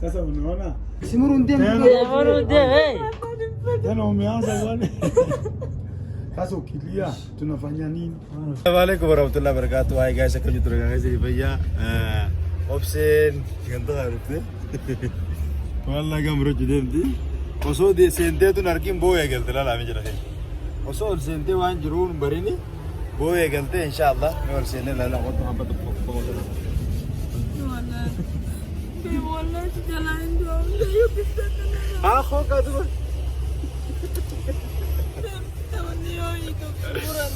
Sasa unaona? Simurunde Tena umeanza bwana. Sasa ukilia tunafanya nini? Assalamualaikum warahmatullahi wabarakatuh. Hai guys, aku jutra guys ini भैया option ganda harute. Wallah gamro jidemdi. Oso de sente tu narkim boya geltala la mejra hai. Oso sente wan jurun barini boya gelte insyaallah. Nor sene la la qot habat والله والله تجلعين دوم يوم بستنى أخوك أدور تمني يومي كوران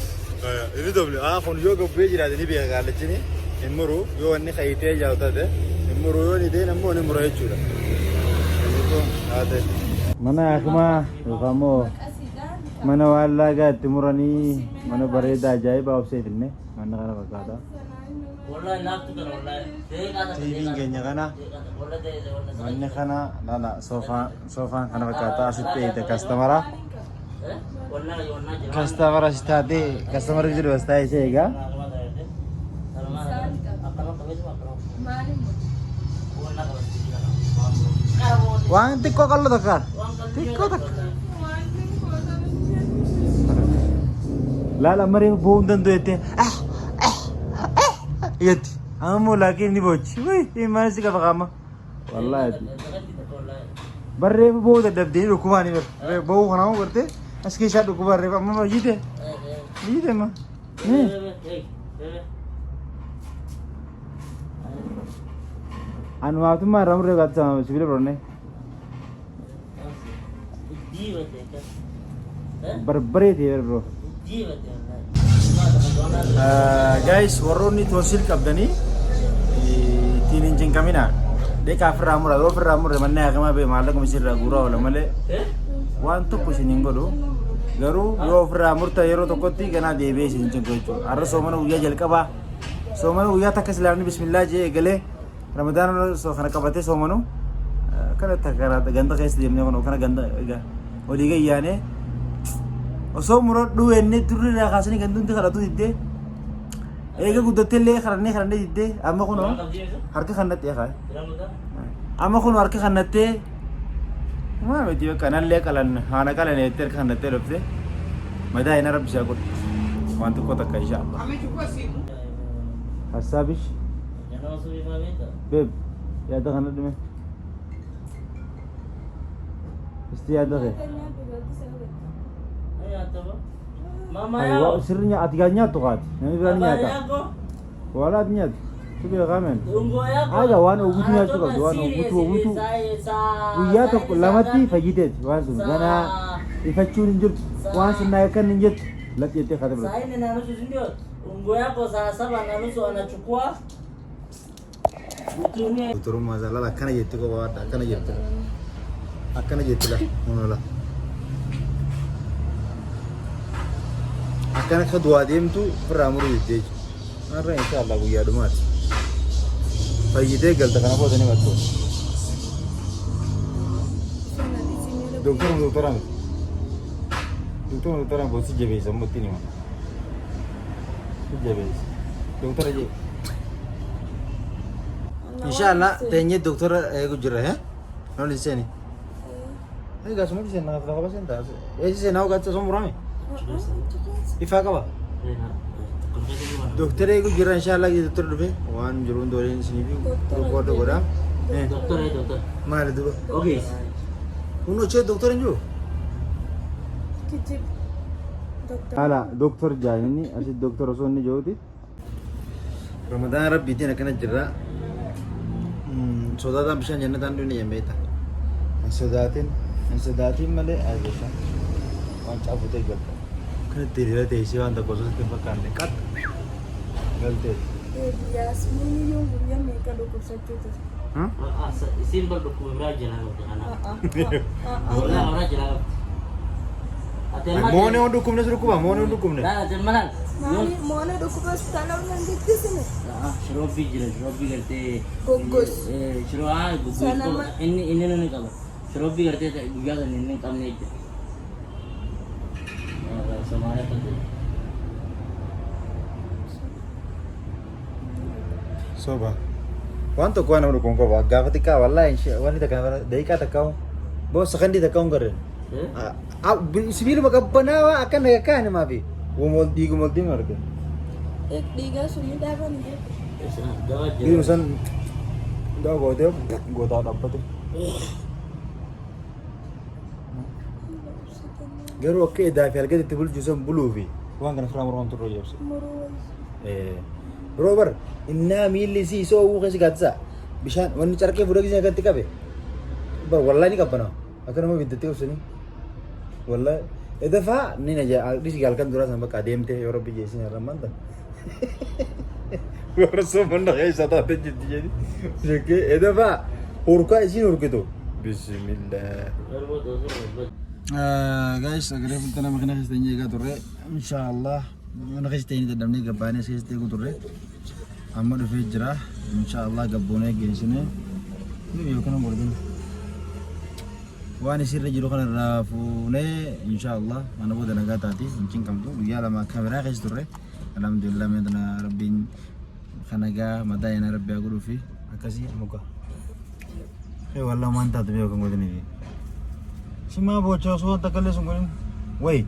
ini dobli kon yoga beji da ni be gale chini imuru yo ni khayte jawta de imuru yo ni de nammo ni muro hechura ko ade mana akma kamu mana walla ga timurani mana bareda jay ba opse dinne mana kana bakada والله لا تقدر والله TV kayaknya kana mana kana nana sofa kana bakata asitte ite customer asistade customer gitu wastai sega wang tikko kallo takar tikko tak la mari boundan do ete يدي أمو لكن نبوش وي ما نسيك بقامة والله يدي بري بو تدبدين ركوباني بر بو خناو برتي أسكي شاد ركوبان ريبا ما جيته جيته ما أنا ما تما رام ريبا تسمع سبيل بروني بربري تي برو guys, warung ini tosil kabdani tinin jengkamina. Dek kafir ramur, ado kafir ramur. Mana kama be malak mesir ragura olah male. Wan tu kusin yang bodoh. Garu yo kafir ramur tayaro tokoti kena debe sin jengkoicu. Arus somana uya jel kaba. Somana uya takas lani Bismillah je gale. Ramadan so khana kabate somanu. Kana takara ganda kayak sedih punya kono kana ganda ga. Oliga iya ne. Oso murad dua ini turun dah kasih gandun tu kalau tu ide. Ega gudotel le kharane ide. Amma kono harga khanat ya kai. Amma kono harga khanat te. Ma betul kanal le kalan hana kalan eter khanat te lopse. Mada ina rab jago. Mantu kota kai insyaallah. Hasabish. Beb, ya ada khanat me. Isti ada ke? Ayo, sirnya atiganya tuh kan, yang berani nyata. Walat nyat, tu biar kamen. Ada wan ugunya tuh kan, wan ugutu. Uya tuh lamati fajidet, wan sungana, ifacun ninjut, wan senaikan ninjut, lat yete kata berapa? Saya ni nanu susun dia, unggoya ko sasa nanu so anachukua. Butuhnya. Turun masalah, akan aja itu kau bawa, akan aja itu lah, mana lah. Akan kedua dia tu beramur itu, karena insyaallah gue ada mat. Pagi deh gal tak apa tadi waktu. Doktoran, bos jadi semut ini mah. Jadi, doktor aja. Insyaallah, tanya doktor aku jurah ya, non di sini. Gak semua di sini, nak apa sih entah. Di sini aku kata semua ramai. Ifaka ba? Dokter aku kira insyaallah gitu dokter dulu. Wan jurun dolin sini bi. Dokter goda. Dokter. Mana tu? Oke. Uno cek dokter juga. Kicip dokter. Ala dokter jalan ini, asyik dokter Rasul ni jauh ti. Ramadan Arab bitin akan jera. Saudara bisa jangan tandu ni yang beta. Sedatin malah aja sah. Wan cabut aja. Kena tidak ada isi anda khusus tempat kande kat. Galte. Yasmin yung guriya mereka dokter saja tu. Simple dokumen raja lah untuk anak. Orang jalan. Mau ni orang dokumen suruh kuba, mau ni orang dokumen. Nah, jangan. Mau ni dokumen tanam yang gitu sini. Shrobi करते. Gugus. Gugus. Ini nih kalau. Shrobi करते थे गुया का निर्णय काम नहीं थे. समाने तो soba waan tokko waan nama dhukkun qaba gaafa xiqqaa wallaahi waan takka daqiiqaa takka boo sakandii takka hungarre sibiiluma qabbanaawaa akkana kakkaa namaa fi wamol dhiigumol diimu arge Dhiigaa sun ni dhaaban dhiigu san daa gootee gootaa dhaabbate garuu akka edaa fi halkatti itti bulchu san buluu fi waan kana firaa mormaan turre jabse biroo bar innaa miilli isii isoo uwwuu keessa gaatisa bishaan wanni carqee fuudhee gisee akkatti qabe bar wallaahi ni qabbana akka nama biddattee obsanii wallaahi edafaa ni na dhisi galkan duraa san bakka adeemtee yoo rabbi jeesin irra manta warra soomanda keessa taate jirti jedhi jekkee edafaa hurkaa isiin hurkitu bismillah guys agaree fultana makina keessa teenyee eegaa turre inshaallah mana keessa teenyee dadhabnee gabbaanee keessa eeguu turre amma dhufee jira inshaallah gabboonee geessine yookaan morgan waan isirra jiru kanarraa fuunee inshaallah mana booda nagaa taati hin qabdu guyyaa lama kaameraa keessa turre alhamdulillah meetana rabbiin kanagaa madaa yana rabbi haa godhuu fi akkasii muka wallah waan taatu beekan godhanii Sima bocah suatu takkan sungguhin, woi,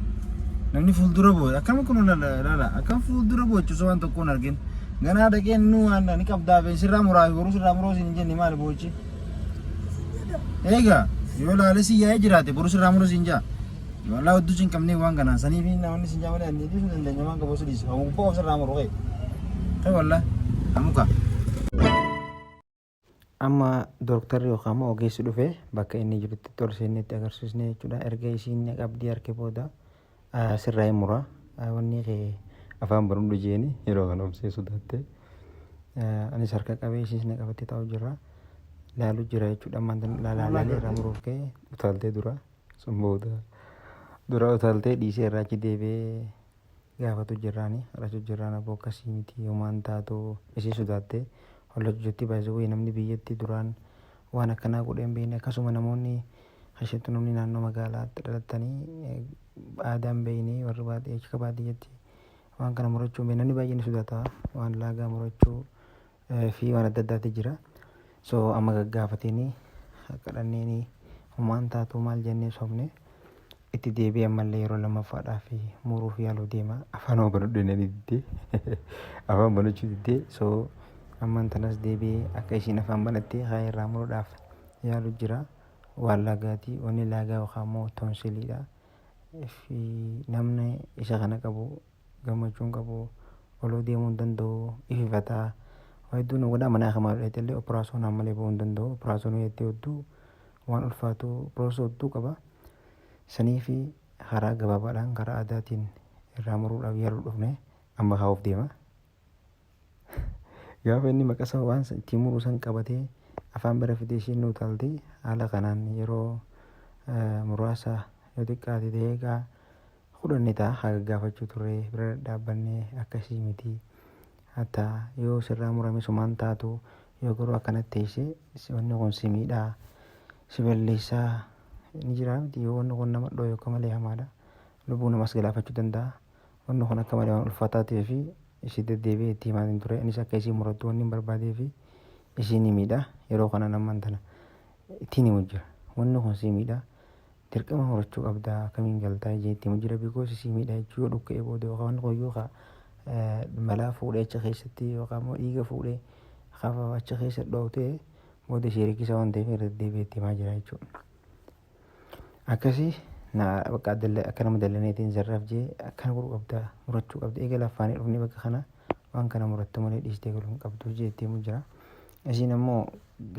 namni fuuldura boo, akkam kun lala, akkam fuuldura bochu suwan tokko argin, gana ada kennu anda ni kabda be sirra murai, urus sirra muros ini jenni mal bochi. Ega, yo la lesi ya jirate, urus sirra muros inja. Wala udu cing kamni wang gana, sani bin namni sinja mana ni tu sudah nyamang kabosu dis, kamu po sirra muros kai wala, kamu ka. Amma doktorri yookaan ogeessi dhufee bakka inni jirutti torsee itti agarsiisne jechuudha. Erga isiin qabdii harkee booda sirraa hin mura. Wanni afaan barumdu jeeni yeroo kana obsee sodaatte. Anis harka qabee isiis qabattee taa'u jira. Laalu jira jechuudha. Ammaan laalaalee irraa muruuf ka'e utaaltee dura sun booda dura utaaltee dhiisee irraa achi deebi'ee gaafatu jirraani. Rachuu jirraan aboo akkasii miti homaan taatu isii sodaatte. Kalau jujurti bahasa gue namni biyyatti duraan waan akkanaa godheen beekne akkasuma namoonni hasheetu namni naannoo magaalaa dhalatanii aadaan beekne warri baadiyyaa baadiyyatti waan kana murachuu beekne namni baay'een sodaata waan laagaa murachuu fi waan adda addaati jira. So amma gaggaafateeni kadhanneeni homaan taatu maal jennee sobne itti deebi'ee ammallee yeroo lammaffaadhaa fi muruuf yaaluu deema afaan obanuu dheedanii afaan banachuu diddee so amman tanas deebi'ee akka isiin afaan banattee haa irraa muruudhaaf yaalu jira. Waan laagaati wanni laagaa yookaan immoo toonsiliidha. Fi namni isa kana qabu gammachuun qabu oluu deemuu hin danda'u ififataa hedduun godhaa manaa kamaa dhufeetillee operaasyoon ammalee ba'uu hin danda'u. Operaasyoon hedduu hedduu waan ulfaatu piroosoo hedduu qaba. Sanii fi karaa gabaabaadhaan karaa aadaatiin irraa muruudhaaf yaaluu dhufne amma kaa'uuf deema. Gaafa inni maqasa waan ittiin muruu san qabatee afaan bira fidee ishiin nu utaaltee haala kanaan yeroo muraasa yoo xiqqaate ta'ee egaa fudhanne ta'a haa gaggaafachuu turre bira dhaabbannee akkasii miti. Hatta yoo sirraa murame sumaan taatu yoo garuu akkanatti teessee wanni kun si miidhaa si balleessaa ni jira miti yoo wanni kun nama dhoohe akka malee hamaadha. Lubbuu namas galaafachuu danda'a. Wanni kun akka malee waan ulfaataa ta'ee fi isi deddeebi'ee itti himaa hin ture. Anis akka isii murattu wanni hin barbaadee fi isii ni miidha. Yeroo kana namman tana ittiin himu jira. Wanni kun si miidha. Dirqama murachuu qabdaa akkamiin galtaa ijee itti himu jira. Bikoos isii miidha jechuu yoo dhukka'ee booda yookaan wanni kun yoo malaa fuudhee achi keessatti yookaan immoo dhiiga fuudhee hafa achi keessa dhootee booda ishee rikkisa waan ta'eef irra deddeebi'ee itti himaa jira jechuudha. Akkasii bakka akka nama dallaneetiin zarraaf jee akkana godhuu qabda murachuu qabda eega laffaanii dhufnee bakka kana waan kana murattu malee dhiistee galuu hin qabdu jee itti himu jira. Isiin ammoo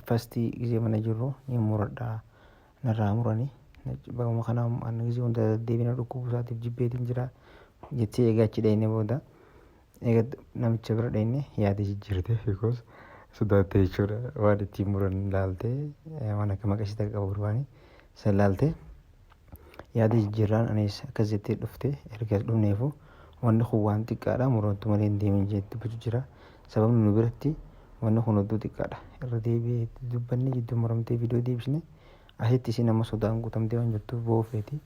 fastii gisee mana jirru ni muradhaa narraa muranii bakka kana anna gisee hunda deebina dhukkubuu isaatiif jibbeetiin jira jettee egaa achi dhayne booda eega namicha bira dhayne yaada jijjiirte because sodaatte jechuudha waan ittiin muran laaltee waan akka maqashii qabu barbaani san laaltee yaada jijjiirraan anis akkas jettee dhufte ergas dhufneefu wanni kun waan xiqqaadha murantu malee hin deemin jetti bucu jira. Sababni nu biratti wanni kun hedduu xiqqaadha irra deebi'ee dubbanne jidduu muramtee viidiyoo deebisne asitti isin amma sodaan guutamtee waan jirtuuf boofeeti.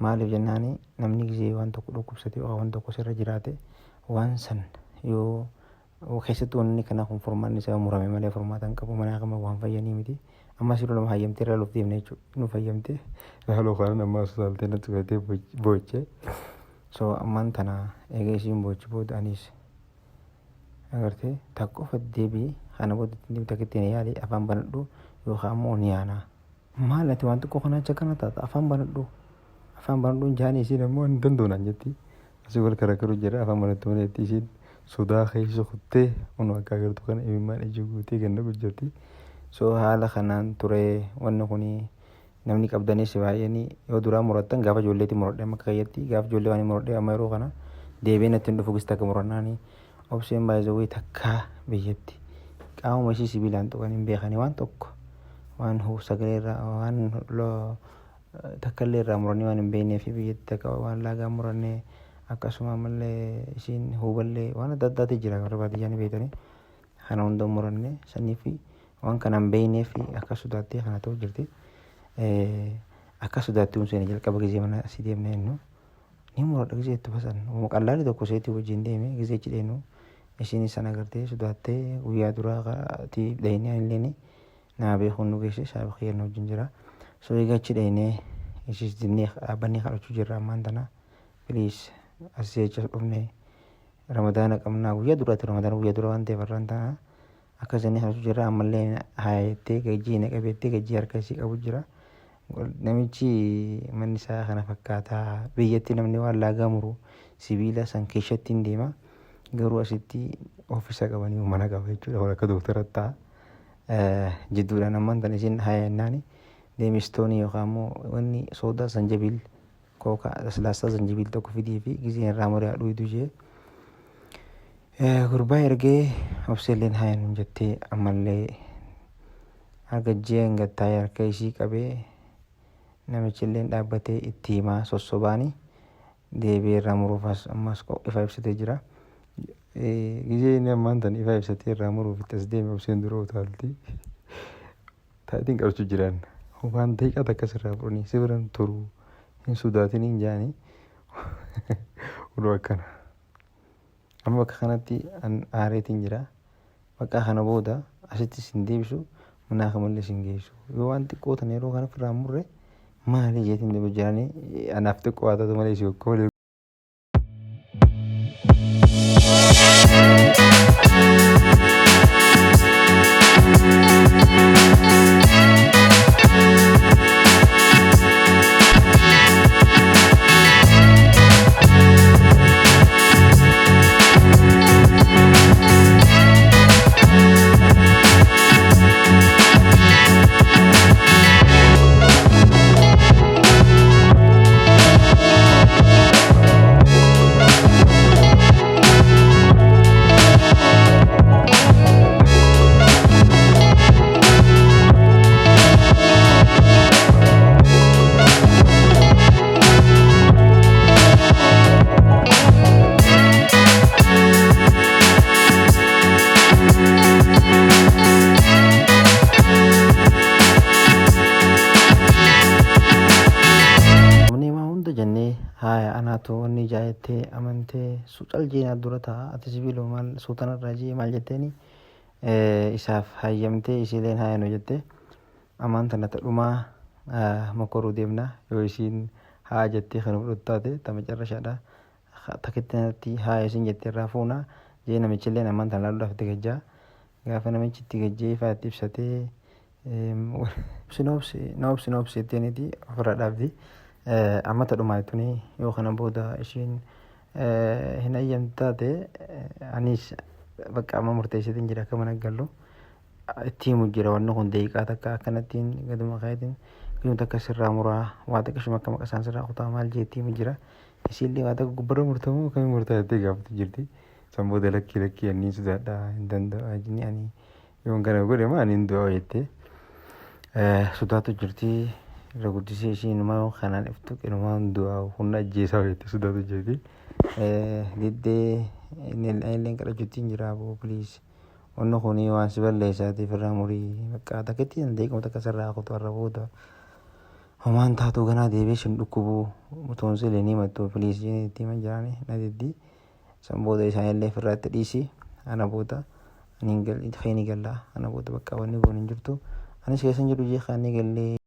Maaliif jennaani namni gisee waan tokko dhukkubsate waan tokko sirra jiraate waan san yoo keessattuu inni kana kun furmaanni isaa murame malee furmaata hin qabu manaa kama waan fayyanii miti ammas yeroo lama hayyamtee irraa luuf deemne jechuudha nu fayyamtee haaloo kanan ammas saaltee natti fudhatee boochee so ammaan tana egaa isiin boochi booda anis agartee takko faddeebii kana booda takkittiin yaali afaan banadhu yookaan immoo ni yaana maal ati waan xiqqoo kana acha kana taata afaan banadhuun jaanii isiin ammoo hin dandoonaan jetti asii wal karakaru jira afaan banattuu malee isiin sodaa keessa kuttee unu akka agartu kana imimmaan ija guutee ganna gujjirti so haala kanaan ture wanni kuni namni qabdanis baay'anii yoo duraa murattan gaafa ijoolleetti muradhe amma kayyatti gaafa ijoollee waan muradhe amma yeroo kana deebiin ittiin dhufu gis takka murannaani obseen baay'ee takka biyyatti qaamuma ishii sibiilaan tuqan hin beekani waan tokko waan sagaleerraa waan takkallee irraa muranii waan hin beeknee fi biyyatti takka waan laagaa murannee akkasuma ammallee isiin huballee waan adda addaati jira warra baadiyyaa ni beekani kana hunda muranne sanii fi waan kana hin beeknee fi akka sodaattee kana ta'u jirti akka sodaattii humseen jalqaba gizee mana asii deemnee jennu ni muradha gizee itti basan qallaalli tokko seetii wajjin deeme gizee ichi dheennu isiin isaan agartee sodaattee guyyaa duraati dheenee illee naa beekuun nu geesse saabii kiyyaan wajjin jira so egaa ichi dheenee isiis dinnee dhaabbannee kadhachuu jirra ammaan tana please asii jecha dhufne ramadaana qabnaa guyyaa duraatti ramadaana guyyaa dura waan ta'eef irraan tana akkasanii kadhachuu jirra ammallee haayattee gajjii naqabeettee gajjii harka isii qabu jira namichi manni isaa kana fakkaataa biyyatti namni waan laagaa muru sibiila san keessatti hin deema garuu asitti oofisa qabanii mana qaba jechuudha wal akka dooktaratti ta'a jidduudhaan ammaan tan isin haayannaani deemistoonii yookaan immoo wanni soodaa sanjabiil kooka laslaasaa sanjabiil tokko fidii fi gizeen irraa muraa dhuyitu jee gurbaa ergee obseelleen haayannu jettee ammallee argajjeen gattaa'ee harka isii qabee namichilleen dhaabbatee itti himaa sossobaanii deebi'ee irraa muruufas ammas ifa ibsatee jira. Gizeen ammaan tan ifa ibsatee irraa muruuf itti as deeme obseen dura utaalti taatiin qabachuu jiran waan daqiiqaa takka sirraa fudhanii si biran turuu hin sodaatin hin jaanii uluu akkana amma bakka kanatti aareetiin jira bakka kana booda asitti sin deebisu manaa kamallee sin geessu yoo waan xiqqoo tan yeroo kana firraa murre maali jeetiin deebisu jiranii anaaf xiqqoo haa taatu malee si okkoo Wanni jaayettee amantee suucal jeenaa dura ta'a ati sibiiloo maal suutana irraa jee maal jetteeni isaaf hayyamtee isiileen haayanu jettee amaan tana ta'umaa mokoruu deemna yoo isiin haa jettee kan fudhatu taate tama carrashaadha takkittinatti haa isin jettee irraa fuuna jee namichilleen amaan tana laaluudhaaf itti gajjaa gaafa namichi itti gajjee ifaa itti ibsatee noobsi jetteeniiti ofirraa dhaabdi. Amma ta'umaa jettuni yoo kana booda ishiin hin hayyamtu taate anis bakka amma murteessitiin jira akka mana gallu itti himu jira wanni kun daqiiqaa takka akkanattiin gaduma kaayatiin guduma takka sirraa muraa waa takka shuma akka maqasaan sirraa kutaa maal jee itti himu jira isiillee waa takka gubbarra murtamu akkamii murtaa jettee gaafatu jirti san booda lakkii anniin sodaadhaa hin danda'a jennee ani yoon kana godhe maa ani hin du'a jettee sodaatu jirti. Irra guddisee ishiinumaa kanaan iftu inumaan du'aa humna ajjeesaa jettee sodaatu jirti. Diddee illeen kadhachuutiin jira boo piliis wanni kuni waan si balleessaatiif irraa murii bakka takkatti dandeeqama takka sirraa kutu har'a booda homaan taatu ganaa deebee shin dhukkubuu toonsilee ni mattuu piliis itti himan jirani na diddii san booda isaanillee firraatti dhiisi ana booda ani galla ana booda bakka wanni goon hin jirtu anis keessan jedhu jee kaanii gallee